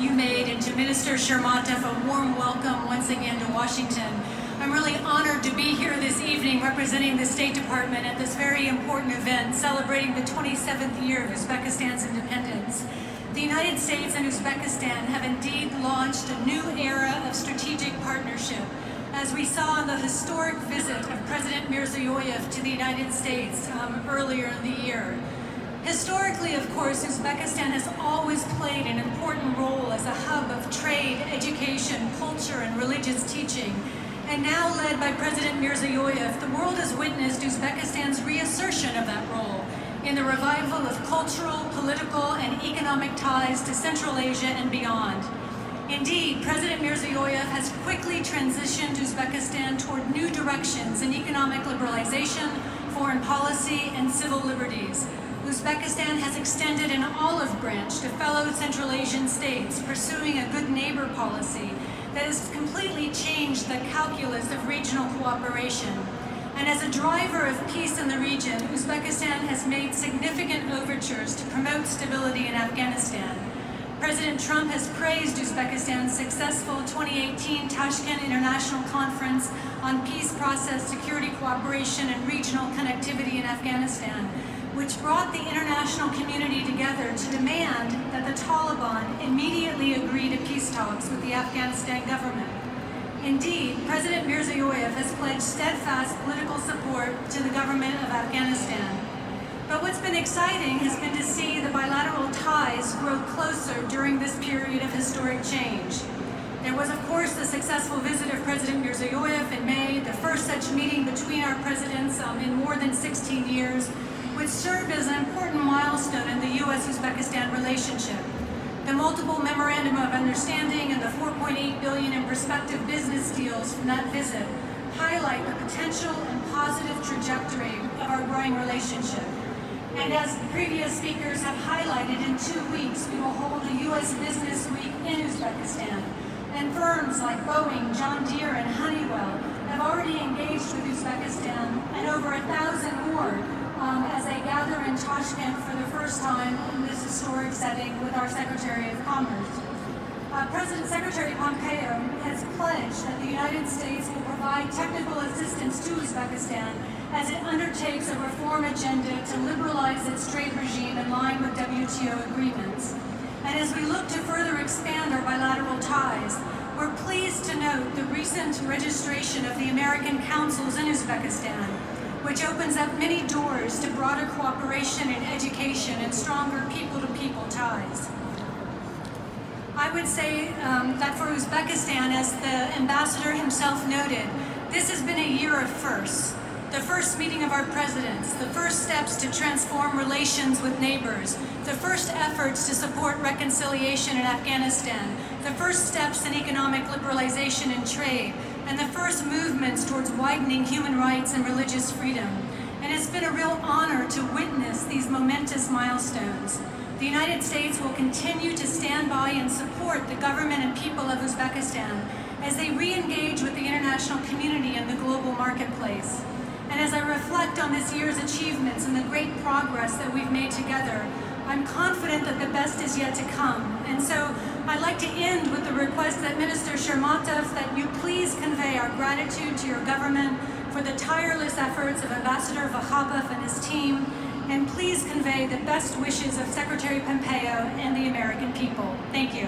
you made, and to Minister Shermatov, a warm welcome once again to Washington. I'm really honored to be here this evening representing the State Department at this very important event celebrating the 27th year of Uzbekistan's independence. The United States and Uzbekistan have indeed launched a new era of strategic partnership, as we saw in the historic visit of President Mirziyoyev to the United States earlier in the year. Historically, of course, Uzbekistan has always played an important role as a hub of trade, education, culture, and religious teaching. And now, led by President Mirziyoyev, the world has witnessed Uzbekistan's reassertion of that role in the revival of cultural, political, and economic ties to Central Asia and beyond. Indeed, President Mirziyoyev has quickly transitioned Uzbekistan toward new directions in economic liberalization, foreign policy, and civil liberties. Uzbekistan has extended an olive branch to fellow Central Asian states, pursuing a good neighbor policy that has completely changed the calculus of regional cooperation. And as a driver of peace in the region, Uzbekistan has made significant overtures to promote stability in Afghanistan. President Trump has praised Uzbekistan's successful 2018 Tashkent International Conference on Peace Process, Security Cooperation, and Regional Connectivity in Afghanistan, which brought the international community together to demand that the Taliban immediately agree to peace talks with the Afghanistan government. Indeed, President Mirziyoyev has pledged steadfast political support to the government of Afghanistan. But what's been exciting has been to see the bilateral ties grow closer during this period of historic change. There was, of course, the successful visit of President Mirziyoyev in May, the first such meeting between our presidents in more than 16 years, which served as an important milestone in the U.S.-Uzbekistan relationship. The multiple memorandum of understanding and the $4.8 billion in prospective business deals from that visit highlight the potential and positive trajectory of our growing relationship. And as previous speakers have highlighted, in 2 weeks we will hold a U.S. Business Week in Uzbekistan. And firms like Boeing, John Deere, and Honeywell have already engaged with Uzbekistan, and over 1,000 more as they gather in Tashkent for the first time in this historic setting with our Secretary of Commerce. Secretary Pompeo has pledged that the United States will provide technical assistance to Uzbekistan as it undertakes a reform agenda to liberalize its trade regime in line with WTO agreements. And as we look to further expand our bilateral ties, we're pleased to note the recent registration of the American consuls in Uzbekistan, which opens up many doors to broader cooperation in education and stronger people-to-people ties. I would say that for Uzbekistan, as the ambassador himself noted, this has been a year of firsts. The first meeting of our presidents, the first steps to transform relations with neighbors, the first efforts to support reconciliation in Afghanistan, the first steps in economic liberalization and trade, and the first movements towards widening human rights and religious freedom. And it's been a real honor to witness these momentous milestones. The United States will continue to stand by and support the government and people of Uzbekistan as they re-engage with the international community and the global marketplace. And as I reflect on this year's achievements and the great progress that we've made together, I'm confident that the best is yet to come. And so I'd like to end with the request that Minister Shermatov, that you please convey our gratitude to your government for the tireless efforts of Ambassador Vakhabov and his team, and please convey the best wishes of Secretary Pompeo and the American people. Thank you.